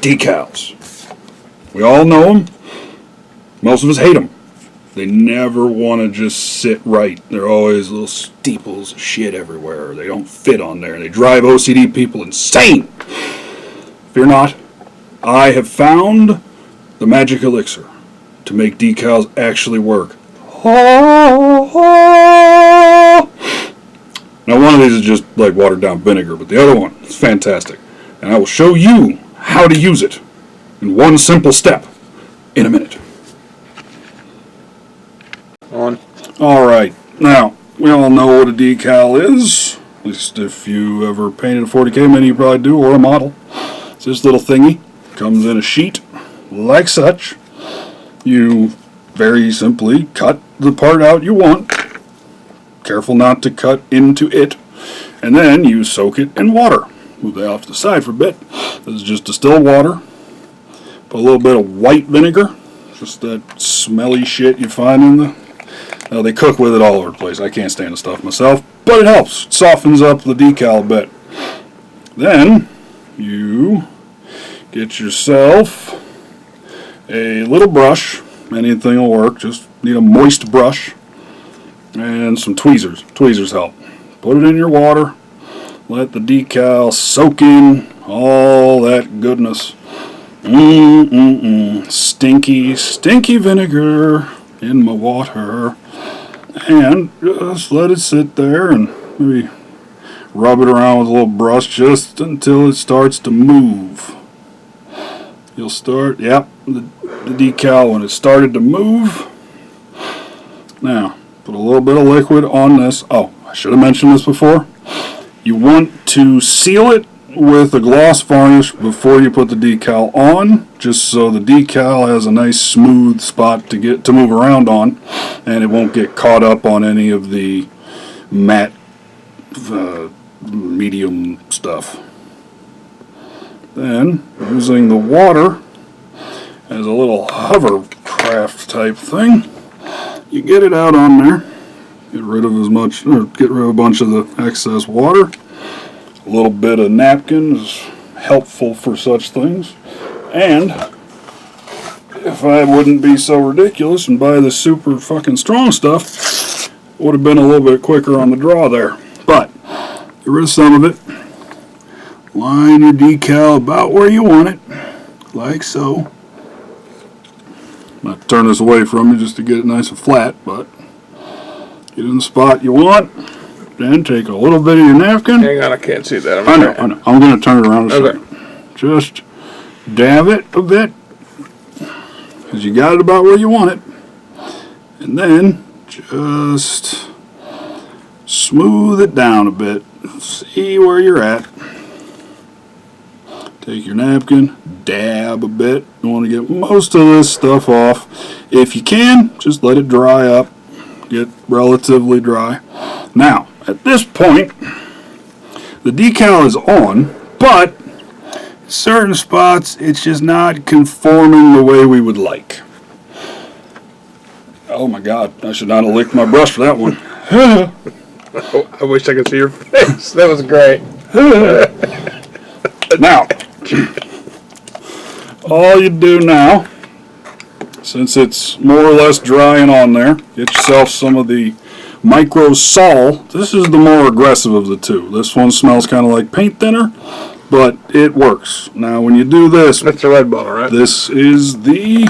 decals. We all know them. Most of us hate them. They never want to just sit right. They're always little steeples of shit everywhere. They don't fit on there. They drive OCD people insane. Fear not. I have found the magic elixir to make decals actually work. Now one of these is just like watered down vinegar, but the other one is fantastic. And I will show you how to use it in one simple step in a minute. On. Alright, now, we all know what a decal is. At least if you ever painted a 40K mini, you probably do, or a model. It's this little thingy. Comes in a sheet, like such. You very simply cut the part out you want. Careful not to cut into it. And then you soak it in water. Move that off to the side for a bit. This is just distilled water. Put a little bit of white vinegar. Just that smelly shit you find in the... Now they cook with it all over the place. I can't stand the stuff myself. But it helps. It softens up the decal a bit. Then you get yourself a little brush. Anything will work. Just need a moist brush. And some tweezers. Tweezers help. Put it in your water. Let the decal soak in all that goodness. Stinky, stinky vinegar in my water. And just let it sit there and maybe rub it around with a little brush just until it starts to move. You'll start, yep, the decal when it started to move. Now, put a little bit of liquid on this. Oh, I should have mentioned this before. You want to seal it with a gloss varnish before you put the decal on, just so the decal has a nice smooth spot to move around on, and it won't get caught up on any of the matte medium stuff. Then, using the water as a little hovercraft type thing, you get it out on there. Get rid of a bunch of the excess water. A little bit of napkin is helpful for such things. And if I wouldn't be so ridiculous and buy the super fucking strong stuff, it would have been a little bit quicker on the draw there. But get rid of some of it. Line your decal about where you want it, like so. I'm going to turn this away from you just to get it nice and flat, but get in the spot you want. Then take a little bit of your napkin. Hang on, I can't see that. I know. I'm going to turn it around a second. Just dab it a bit, because you got it about where you want it. And then just smooth it down a bit. See where you're at. Take your napkin, dab a bit. You want to get most of this stuff off. If you can, just let it dry up. Get relatively dry. Now, at this point, the decal is on, but in certain spots, it's just not conforming the way we would like. Oh my God, I should not have licked my brush for that one. I wish I could see your face. That was great. Now, all you do now, since it's more or less dry and on there, get yourself some of the Micro Sol. This is the more aggressive of the two. This one smells kind of like paint thinner, but it works. Now, when you do this... That's the red bottle, right? This is the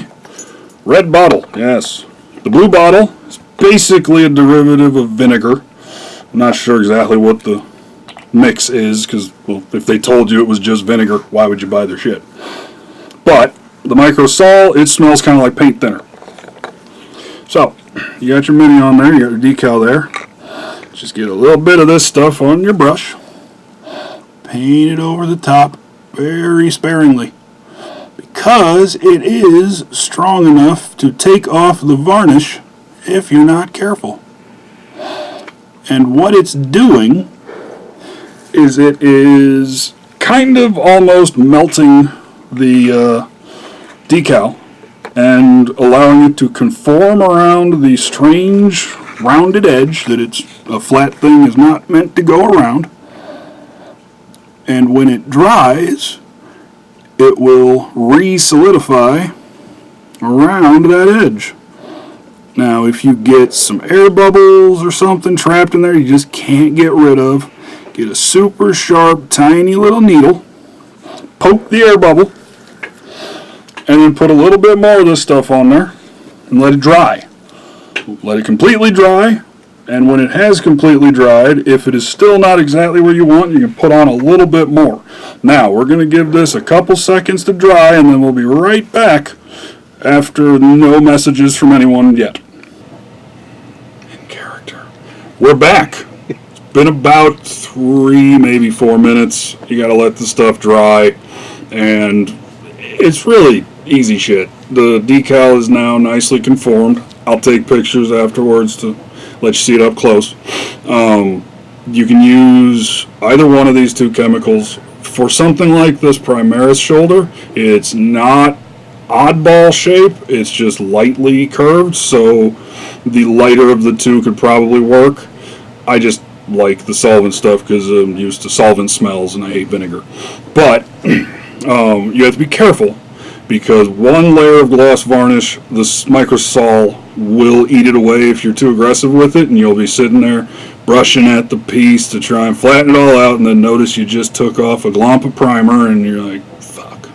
red bottle, yes. The blue bottle is basically a derivative of vinegar. I'm not sure exactly what the mix is, because, well, if they told you it was just vinegar, why would you buy their shit? But the Micro Sol, it smells kind of like paint thinner. So, you got your mini on there, you got your decal there. Just get a little bit of this stuff on your brush. Paint it over the top very sparingly, because it is strong enough to take off the varnish if you're not careful. And what it's doing is it is kind of almost melting the decal and allowing it to conform around the strange rounded edge that it's a flat thing is not meant to go around. And when it dries, it will re-solidify around that edge. Now, if you get some air bubbles or something trapped in there you just can't get rid of, get a super sharp, tiny little needle, poke the air bubble, and then put a little bit more of this stuff on there and let it dry. Let it completely dry, and when it has completely dried, if it is still not exactly where you want, you can put on a little bit more. Now, we're going to give this a couple seconds to dry, and then we'll be right back after no messages from anyone yet. In character. We're back. It's been about 3, maybe 4 minutes. You got to let the stuff dry, and it's really easy shit. The decal is now nicely conformed. I'll take pictures afterwards to let you see it up close. You can use either one of these two chemicals. For something like this Primaris shoulder, it's not oddball shape, it's just lightly curved, so the lighter of the two could probably work. I just like the solvent stuff because I'm used to solvent smells and I hate vinegar. But you have to be careful, because one layer of gloss varnish, this microsol will eat it away if you're too aggressive with it, and you'll be sitting there brushing at the piece to try and flatten it all out, and then notice you just took off a glomp of primer, and you're like, fuck.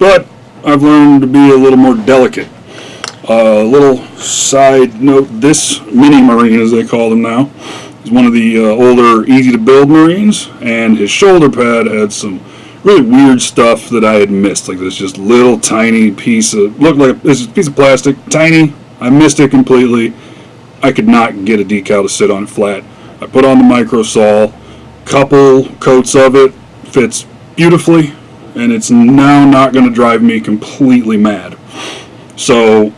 But I've learned to be a little more delicate. A little side note, this mini marine, as they call them now, is one of the older easy-to-build marines, and his shoulder pad had some really weird stuff that I had missed, like this just little tiny piece of, looked like this piece of plastic, tiny. I missed it completely. I could not get a decal to sit on it flat. I put on the microsol, couple coats of it, fits beautifully, and it's now not going to drive me completely mad. So,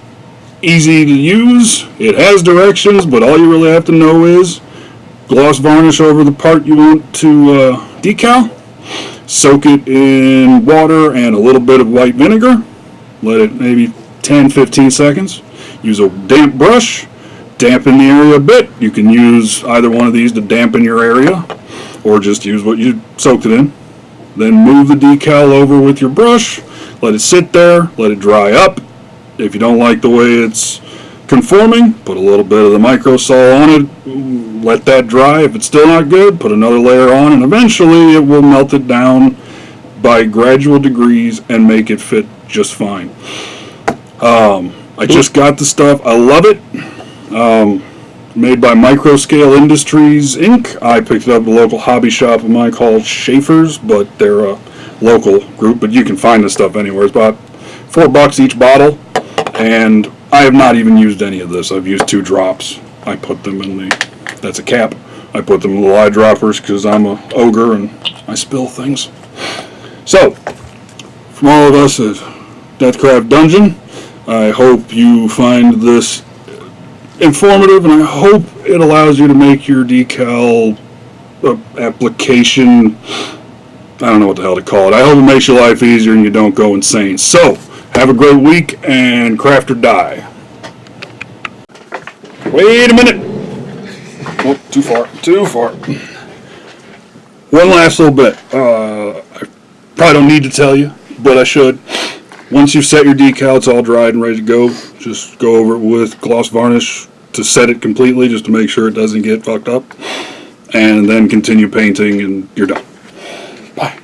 easy to use. It has directions, but all you really have to know is gloss varnish over the part you want to decal. Soak it in water and a little bit of white vinegar. Let it maybe 10-15 seconds. Use a damp brush. Dampen the area a bit. You can use either one of these to dampen your area, or just use what you soaked it in. Then move the decal over with your brush. Let it sit there. Let it dry up. If you don't like the way it's conforming, put a little bit of the microsol on it. Let that dry. If it's still not good, put another layer on, and eventually it will melt it down by gradual degrees and make it fit just fine. I just got the stuff. I love it. Made by Microscale Industries Inc. I picked it up at a local hobby shop of mine called Schaefer's, but they're a local group, but you can find this stuff anywhere. It's about $4 each bottle, and I have not even used any of this. I've used 2 drops. I put them in that's a cap. I put them in little eyedroppers because I'm a ogre and I spill things. So, from all of us at Deathcraft Dungeon, I hope you find this informative, and I hope it allows you to make your decal application, I don't know what the hell to call it. I hope it makes your life easier and you don't go insane. So, have a great week and craft or die. Wait a minute. Oh, too far. One last little bit. I probably don't need to tell you, but I should. Once you've set your decal, it's all dried and ready to go. Just go over it with gloss varnish to set it completely, just to make sure it doesn't get fucked up. And then continue painting and you're done. Bye.